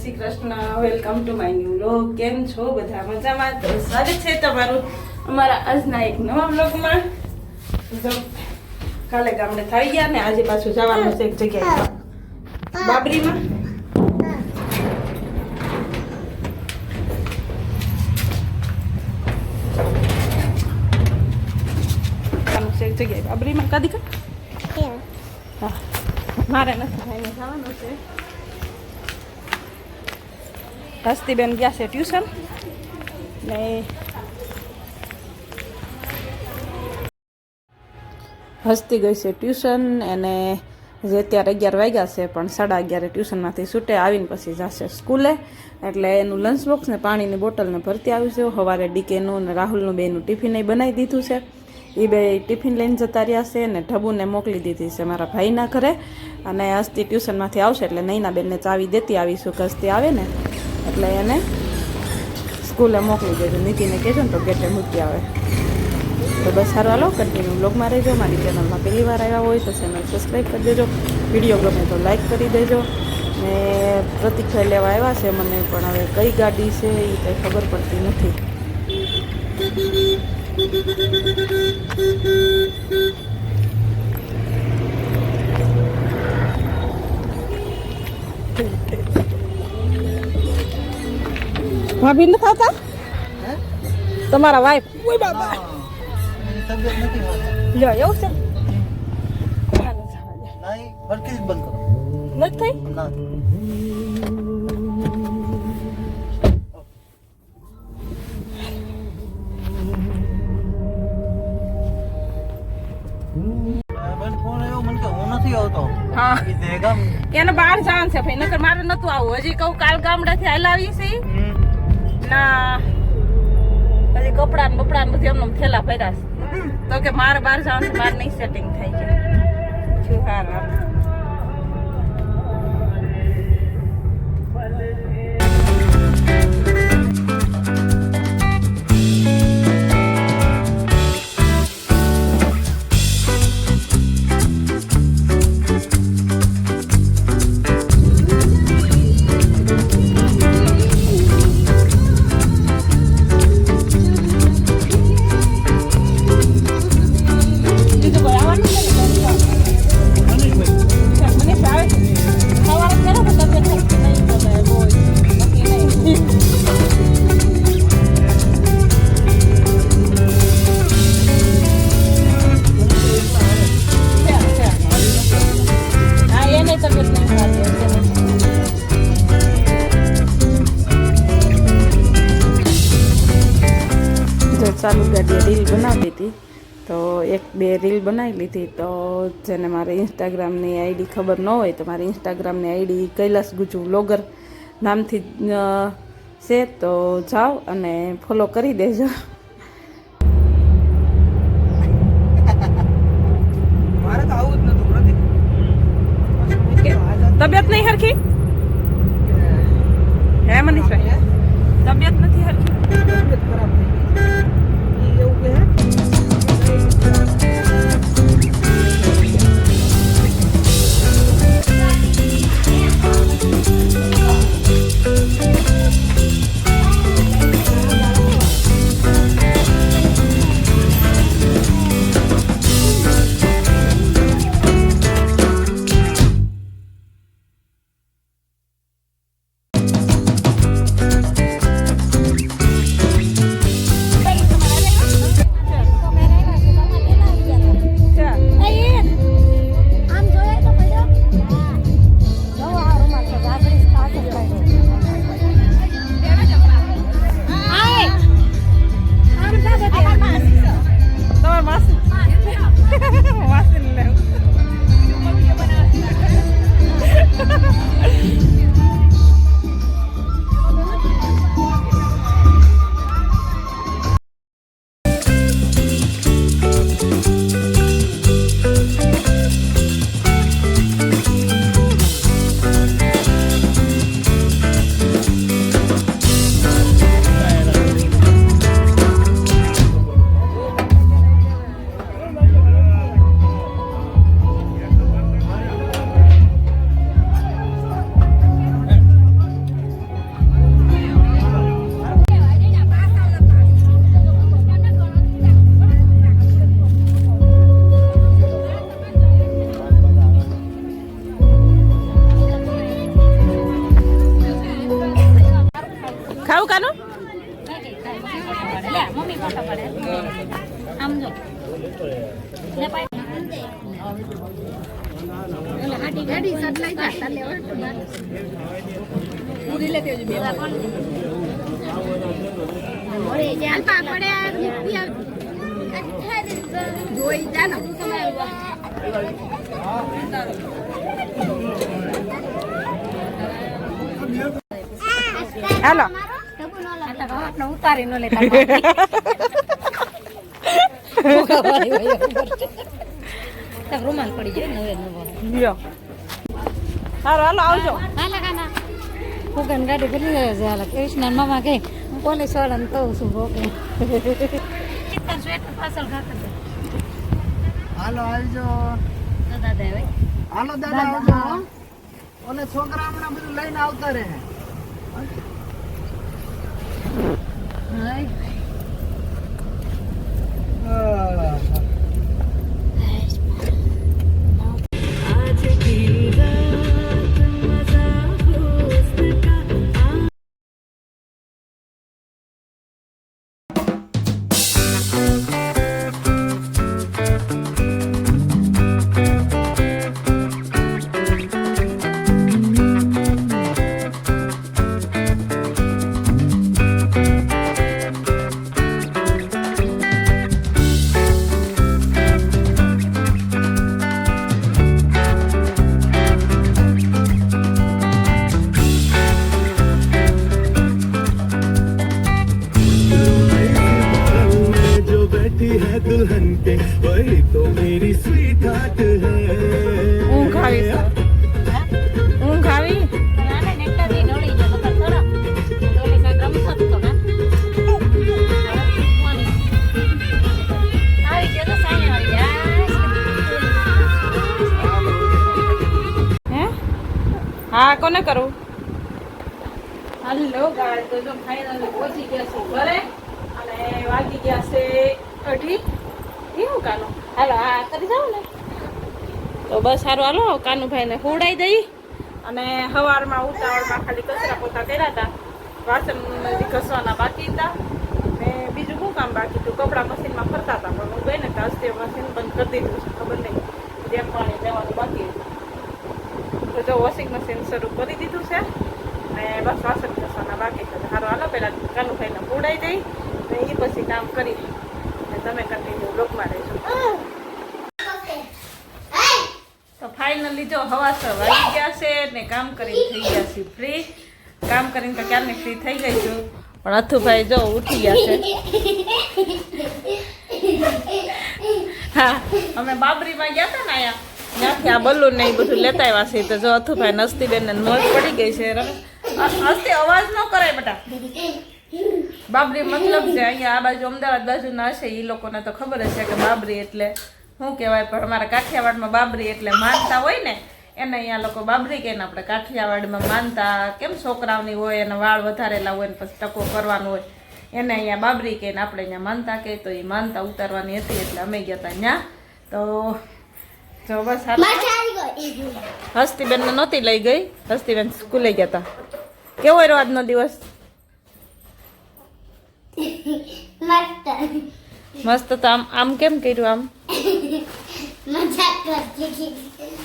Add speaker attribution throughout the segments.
Speaker 1: Shri Krishna. Welcome to my new vlog. કેમ છો બધા? મજામાં? તો સ્વાગત છે તમારું અમારા આજના એક નવા વ્લોગમાં. કાલે ગામડે થઈ ગયા ને આજે પાછું જવાનું છે એક જગ્યાએ બાબરીમાં. એક જગ્યાએ બાબરીમાં કાદી કા હા મારે નથી ભાઈને જવાનું છે. હસ્તીબેન ગયા છે ટ્યુશન ને હસ્તી ગઈ છે ટ્યુશન અને જે અત્યારે 11 વાગ્યા છે પણ 11:30 ટ્યુશનમાંથી છૂટે આવીને પછી જશે સ્કૂલે. એટલે એનું લંચ બોક્સ ને પાણીની બોટલને ભરતી આવ્યું છે. સવારે ડીકેનું ને રાહુલનું બેનું ટિફિન બનાવી દીધું છે. એ બે ટિફિન લઈને જતા રહ્યા છે ને ઢબુને મોકલી દીધી છે મારા ભાઈના ઘરે. અને હસ્તી ટ્યુશનમાંથી આવશે એટલે નૈના બેનને ચાવી દેતી આવીશું કે હસ્તી આવે ને એટલે એને સ્કૂલે મોકલી દેજો. નીતિને કહેજો ને તો ગેટે મૂકી આવે. તો બસ સારું હાલો કન્ટિન્યુ બ્લોગમાં રહેજો. મારી ચેનલમાં પહેલી વાર આવ્યા હોય તો ચેનલ સબસ્ક્રાઈબ કરી દેજો. વિડીયો ગમે તો લાઈક કરી દેજો. ને પ્રતિક્રિયા લેવા આવ્યા છે મને પણ હવે કઈ ગાડી છે એ કંઈ ખબર પડતી નથી. ભાભી નથી આવતા તમારા વાઈફ? ઓય બાબા લ્યો એવું છે. નથી થઈ એને બહાર જવાનું છે ભાઈ નકર મારે નતું આવું. હજી કહું કાલ ગામડાથી હાલ આવી છે ના પછી કપડા ને બપડા ને બધું એમને થેલા ભર્યા છે તો કે મારે બહાર જવાનું છે મારે નહીં સેટિંગ થઈ જાય. હાર ચાલુ ગાડીએ રીલ બનાવતી હતી તો 1-2 રીલ બનાવી લીધી. તો જેને મારે ઇન્સ્ટાગ્રામની આઈડી ખબર ન હોય તો મારી ઇન્સ્ટાગ્રામની આઈડી કૈલાસ ગુજુ વ્લોગર નામથી છે. તો જાઓ અને ફોલો કરી દેજો. તબિયત નહીં હરખી હે મનીષભાઈ? તબિયત નથી હરખી, તબિયત ખરાબ થઈ ગઈ એવું કે જાવું કાનું
Speaker 2: મમ્મી ફોટો પડે આમ જો ગાડી સટલાઈ જા પૂરી લેતી આવજો બે ઓરે ચાલ પા પડે જોઈ જા ને તમે
Speaker 1: હાલો
Speaker 2: ઉતારી ન લેતા રૂમાલ પડી જાય ને હવે
Speaker 1: લ્યો હાલો હાલો આવજો
Speaker 2: હાલા કાના ફુગન ગાડી ભરી જાય કૃષ્ણ મામા કે હું પોલીસ વાળાને કહું છું ભોકે સ્વેટર પાછળ ખાતા
Speaker 3: હાલો આવજો
Speaker 2: દાદા હવે
Speaker 3: હાલો દાદા આવજો ઓલે છોકરા હમણાં બધું લઈને આવતા રહે
Speaker 4: दुल्हन पे वही तो मेरी स्वीट हार्ट है
Speaker 1: ઊંઘ આવી ઊંઘ આવી
Speaker 2: નાને નેટા દી નડી જો તો થોડા ઓલી કાઈ રમતો તો ના આવી જો તો સાય આવી જા
Speaker 1: હે હા કોને કરું હાલો ગાય તો જો ફાઇનલી પહોંચી ગયા છે ઘરે અને વાગી ગયા છે 8:30 એવું કાનું હાલો હા કરી જાવ ને તો બસ સારું હાલો કાનુભાઈને હુવડાવી દઈ અને સવારમાં ઉતાવળમાં ખાલી કચરા પોતા કર્યા હતા વાસણ ઘસવાના બાકી હતા ને બીજું શું કામ બાકી હતું કપડાં મશીનમાં ફરતા હતા પણ હું ગઈ ને ત્યાં તે મશીન બંધ કરી દીધું છે ખબર નહીં જેમ પાણી લેવાનું બાકી તો જો વોશિંગ મશીન શરૂ કરી દીધું છે ને બસ વાસણ ઘસવાના બાકી છે સારું હાલો પહેલાં કાનુભાઈને હુવડાવી દઈ ને એ પછી કામ કરી તમે કન્ટિન્યુ બ્લોગમાં રહેજો તો ફાઇનલી જો હવા 6 વાગી ગયા છે ને કામ કરીને થઈ ગયા છે ફ્રી કામ કરીને તો ક્યારની ફ્રી થઈ ગઈ છું પણ અથુભાઈ જો ઉઠી ગયા છે હા અમે બાબરીમાં ગયા હતા ને અહીંયા ત્યાંથી આ બલૂન ને એ બધું લેતા આવ્યા છે તો જો અથુભાઈ નસ્તીબેનને મોજ પડી ગઈ છે હસ્તી અવાજ ન કરાય બેટા બાબરી મતલબ છે અહીંયા આ બાજુ અમદાવાદ બાજુના હશે એ લોકોને તો ખબર હશે કે બાબરી એટલે શું કહેવાય પણ અમારા કાઠિયાવાડમાં બાબરી એટલે માનતા હોય ને એને અહીંયા લોકો બાબરી કહે ને આપણે કાઠિયાવાડમાં માનતા કેમ છોકરાઓની હોય અને વાળ વધારેલા હોય ને પછી ટકો કરવાનો હોય એને અહીંયા બાબરી કહે ને આપણે અહીંયા માનતા કહે તો એ માનતા ઉતારવાની હતી એટલે અમે ગયા હતા ત્યાં તો જો બસ હસ્તીબેનને નહોતી લઈ ગઈ હસ્તીબેન સ્કૂલે ગયા હતા કેવો રહ્યો આજનો દિવસ મસ્ત તો આમ કેમ કર્યું આમ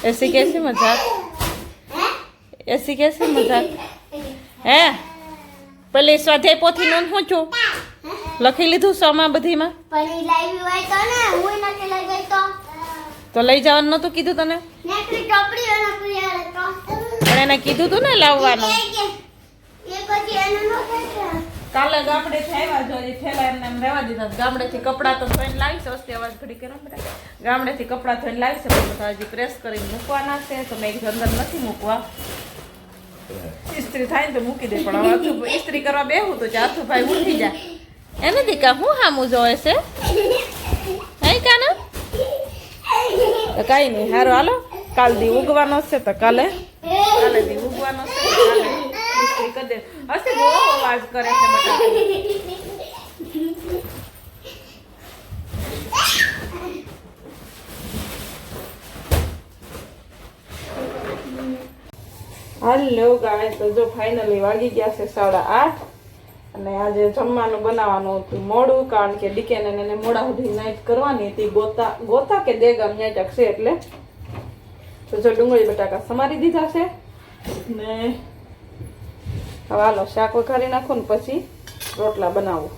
Speaker 1: ऐसी कैसी मजाक ऐसी कैसी मजाक હે પેલી સ્વાધ્યાય પોથી નું શું છું લખી લીધું સોમાં બધીમાં તો લઈ જવાનું નતું કીધું તને પણ એને કીધું તું ને લાવવાનું કાલે ગામડેથી આવ્યા જો થેલા એમને એમ રહેવા દીધા ગામડેથી કપડાં તો ધોઈને લાવી છે વસ્તી અવાજ ઘડી કરો બેટા ગામડેથી કપડાં ધોઈને લાવી છે પણ હજી પ્રેસ કરીને મૂકવાના છે તો મેં અંદર નથી મૂકવા ઇસ્ત્રી થાય ને તો મૂકી દે પણ હવે ઇસ્ત્રી કરવા બેહું તો ચાથુભાઈ ઉઠી જાય એને દીકા હું હામું જોવે છે હે કાના તો કાંઈ નહીં સારું હાલો કાલ દી ઉગવાનો છે તો કાલે દી ઉગવાનો છે કાલે ઇસ્ત્રી કરી દે હશે બહુ અવાજ કરે છે બધા હાલો ગાય તો જો ફાઇનલી વાગી ગયા છે 8:30 અને આજે જમવાનું બનાવવાનું હતું મોડું, કારણ કે ડીકેન એને મોડા સુધી નાઈટ કરવાની હતી. ગોતા કે દેગામ નાઈટ છે એટલે તો જો ડુંગળી બટાકા સમારી દીધા છે ને હવે હાલો શાક વઘારી નાખો ને પછી રોટલા બનાવું.